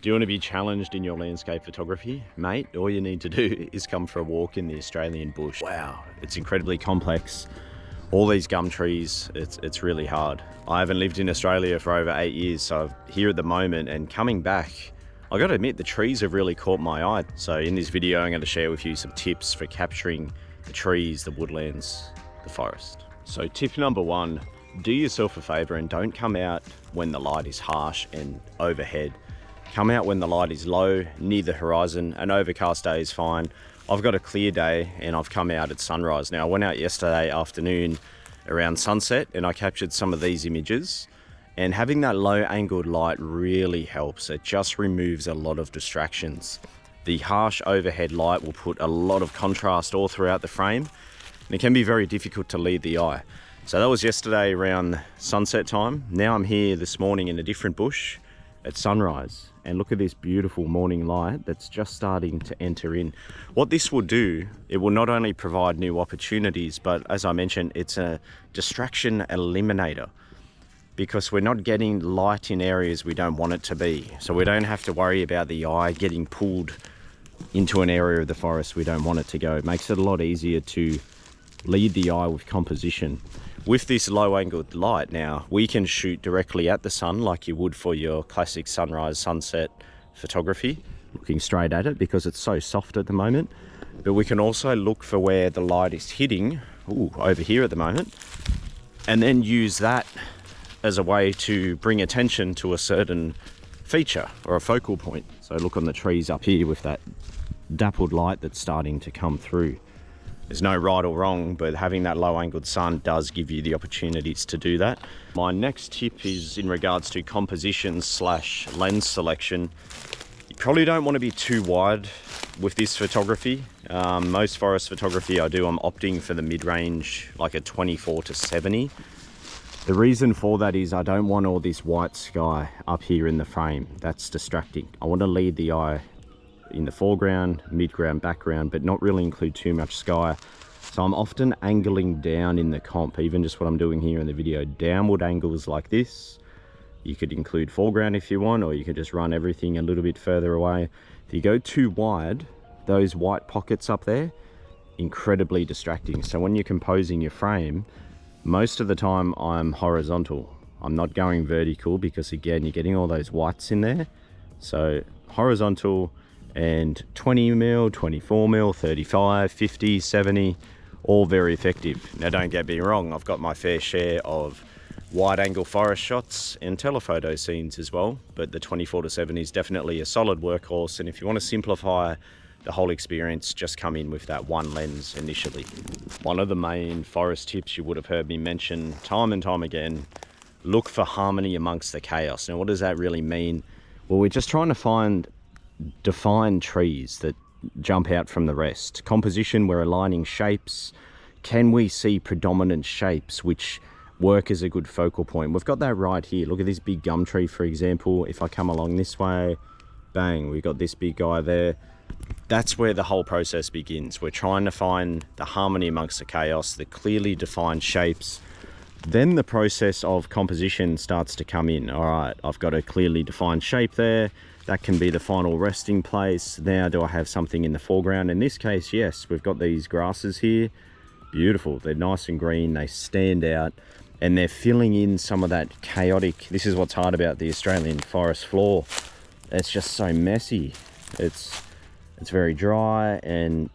Do you want to be challenged in your landscape photography? Mate, all you need to do is come for a walk in the Australian bush. Wow, it's incredibly complex. All these gum trees, it's really hard. I haven't lived in Australia for over 8 years, so I'm here at the moment, and coming back, I got to admit the trees have really caught my eye. So in this video, I'm going to share with you some tips for capturing the trees, the woodlands, the forest. So tip number one, do yourself a favor and don't come out when the light is harsh and overhead. Come out when the light is low, near the horizon. An overcast day is fine. I've got a clear day and I've come out at sunrise. Now I went out yesterday afternoon around sunset and I captured some of these images, and having that low angled light really helps. It just removes a lot of distractions. The harsh overhead light will put a lot of contrast all throughout the frame, and it can be very difficult to lead the eye. So that was yesterday around sunset time. Now I'm here this morning in a different bush at sunrise, and look at this beautiful morning light that's just starting to enter in. What this will do, it will not only provide new opportunities, but as I mentioned, it's a distraction eliminator, because we're not getting light in areas we don't want it to be. So we don't have to worry about the eye getting pulled into an area of the forest we don't want it to go. It makes it a lot easier to lead the eye with composition. With this low angled light now, we can shoot directly at the sun like you would for your classic sunrise sunset photography, looking straight at it because it's so soft at the moment. But we can also look for where the light is hitting, over here at the moment, and then use that as a way to bring attention to a certain feature or a focal point. So look on the trees up here with that dappled light that's starting to come through. There's no right or wrong, but having that low angled sun does give you the opportunities to do that. My next tip is in regards to composition / lens selection. You probably don't want to be too wide with this photography. Most forest photography I do, I'm opting for the mid-range, like a 24 to 70. The reason for that is I don't want all this white sky up here in the frame. That's distracting. I want to lead the eye in the foreground, mid-ground, background, but not really include too much sky. So I'm often angling down in the comp, even just what I'm doing here in the video, downward angles like this. You could include foreground if you want, or you could just run everything a little bit further away. If you go too wide, those white pockets up there, incredibly distracting. So when you're composing your frame, most of the time I'm horizontal. I'm not going vertical because again, you're getting all those whites in there. So horizontal, and 20 mil, 24 mil, 35, 50, 70, all very effective. Now don't get me wrong, I've got my fair share of wide angle forest shots and telephoto scenes as well, but the 24 to 70 is definitely a solid workhorse, and if you want to simplify the whole experience, just come in with that one lens initially. One of the main forest tips you would have heard me mention time and time again, look for harmony amongst the chaos. Now what does that really mean? Well, we're just trying to find defined trees that jump out from the rest. Composition, we're aligning shapes. Can we see predominant shapes which work as a good focal point? We've got that right here. Look at this big gum tree, for example. If I come along this way, bang, we've got this big guy there. That's where the whole process begins. We're trying to find the harmony amongst the chaos, the clearly defined shapes. Then the process of composition starts to come in. All right, I've got a clearly defined shape there. That can be the final resting place. Now, do I have something in the foreground? In this case, yes, we've got these grasses here. Beautiful, they're nice and green, they stand out, and they're filling in some of that chaotic. This is what's hard about the Australian forest floor. It's just so messy. It's very dry and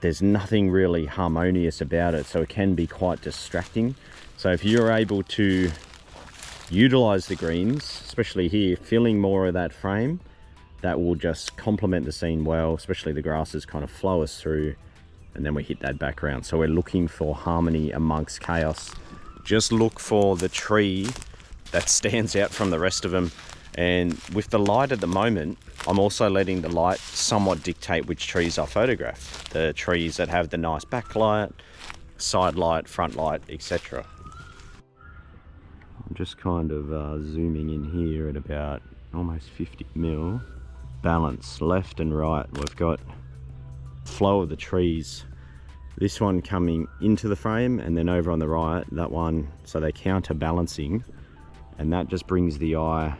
there's nothing really harmonious about it, so it can be quite distracting. So if you're able to utilize the greens, especially here, filling more of that frame, that will just complement the scene well, especially the grasses kind of flow us through, and then we hit that background. So we're looking for harmony amongst chaos. Just look for the tree that stands out from the rest of them. And with the light at the moment, I'm also letting the light somewhat dictate which trees I photograph. The trees that have the nice backlight, side light, front light, etc. I'm just kind of zooming in here at about almost 50 mil. Balance left and right. We've got flow of the trees. This one coming into the frame, and then over on the right, that one, so they're counterbalancing, and that just brings the eye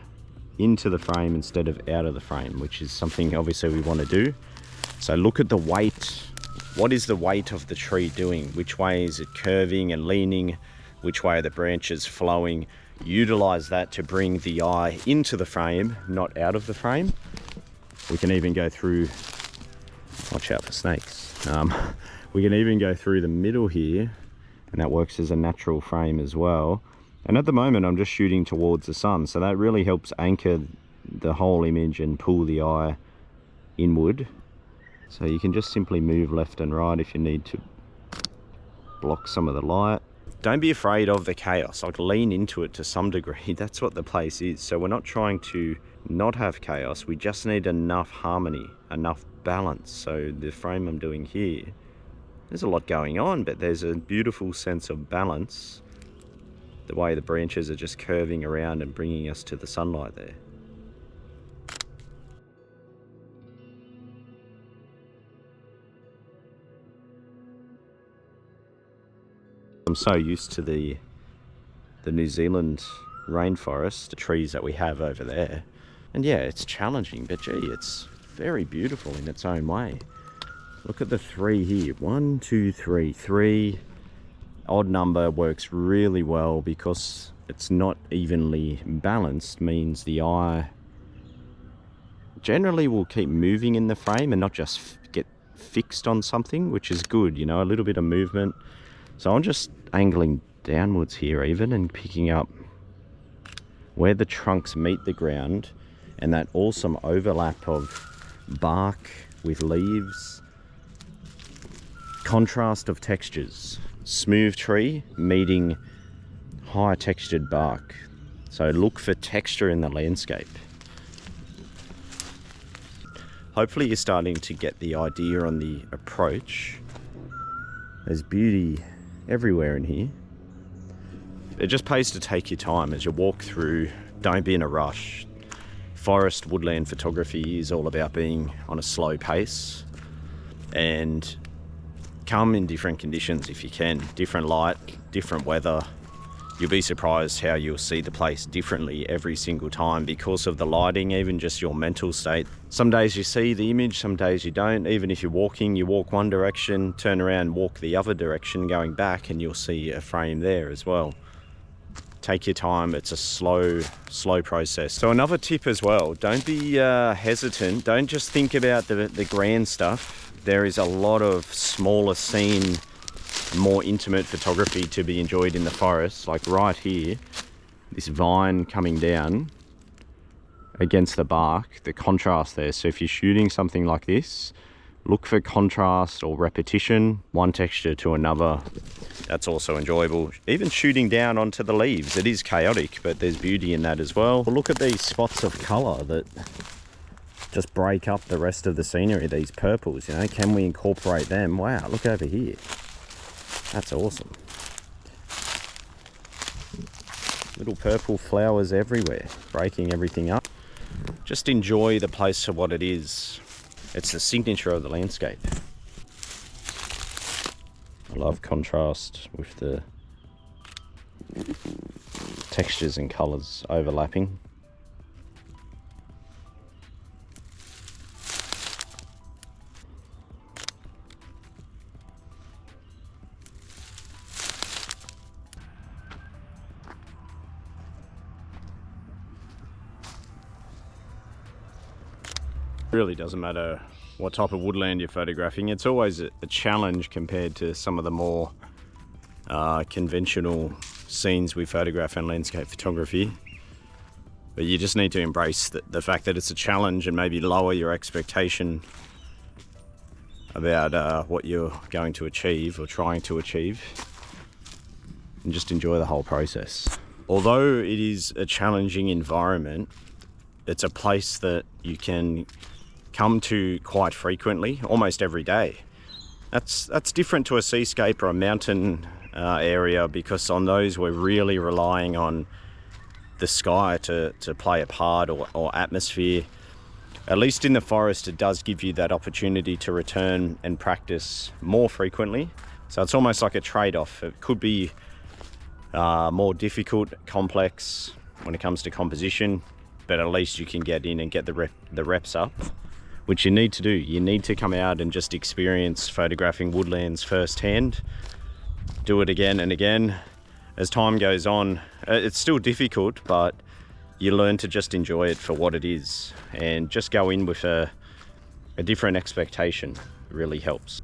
into the frame instead of out of the frame, which is something obviously we want to do. So look at the weight. What is the weight of the tree doing? Which way is it curving and leaning? Which way are the branches flowing? Utilize that to bring the eye into the frame, not out of the frame. We can even go through, watch out for snakes. We can even go through the middle here, and that works as a natural frame as well. And at the moment I'm just shooting towards the sun, so that really helps anchor the whole image and pull the eye inward. So you can just simply move left and right if you need to block some of the light. Don't be afraid of the chaos, like lean into it to some degree. That's what the place is. So we're not trying to not have chaos, we just need enough harmony, enough balance. So the frame I'm doing here, there's a lot going on, but there's a beautiful sense of balance. The way the branches are just curving around and bringing us to the sunlight there. I'm so used to the New Zealand rainforest, the trees that we have over there. And yeah, it's challenging, but gee, it's very beautiful in its own way. Look at the three here. 1, 2, 3. 3. Odd number works really well because it's not evenly balanced, means the eye generally will keep moving in the frame and not just get fixed on something, which is good, you know, a little bit of movement. So I'm just angling downwards here even and picking up where the trunks meet the ground and that awesome overlap of bark with leaves, contrast of textures. Smooth tree meeting high textured bark. So look for texture in the landscape. Hopefully you're starting to get the idea on the approach. There's beauty everywhere in here. It just pays to take your time as you walk through. Don't be in a rush. Forest woodland photography is all about being on a slow pace, and come in different conditions if you can. Different light, different weather. You'll be surprised how you'll see the place differently every single time because of the lighting, even just your mental state. Some days you see the image, some days you don't. Even if you're walking, you walk one direction, turn around, walk the other direction, going back, and you'll see a frame there as well. Take your time, it's a slow process. So another tip as well, don't be hesitant. Don't just think about the grand stuff. There is a lot of smaller scene, more intimate photography to be enjoyed in the forest. Like right here, this vine coming down against the bark, the contrast there. So if you're shooting something like this, look for contrast or repetition, one texture to another. That's also enjoyable. Even shooting down onto the leaves, it is chaotic, but there's beauty in that as well. Look at these spots of color that just break up the rest of the scenery, these purples, you know, can we incorporate them? Wow, look over here. That's awesome. Little purple flowers everywhere, breaking everything up. Just enjoy the place for what it is. It's the signature of the landscape. I love contrast with the textures and colors overlapping. It really doesn't matter what type of woodland you're photographing. It's always a challenge compared to some of the more conventional scenes we photograph in landscape photography. But you just need to embrace the fact that it's a challenge and maybe lower your expectation about what you're going to achieve or trying to achieve, and just enjoy the whole process. Although it is a challenging environment, it's a place that you can come to quite frequently, almost every day. That's different to a seascape or a mountain area, because on those we're really relying on the sky to play a part, or atmosphere. At least in the forest, it does give you that opportunity to return and practice more frequently. So it's almost like a trade-off. It could be more difficult, complex when it comes to composition. but at least you can get in and get the reps up, which you need to do. You need to come out and just experience photographing woodlands firsthand. Do it again and again. As time goes on, it's still difficult, but you learn to just enjoy it for what it is, and just go in with a different expectation. It really helps.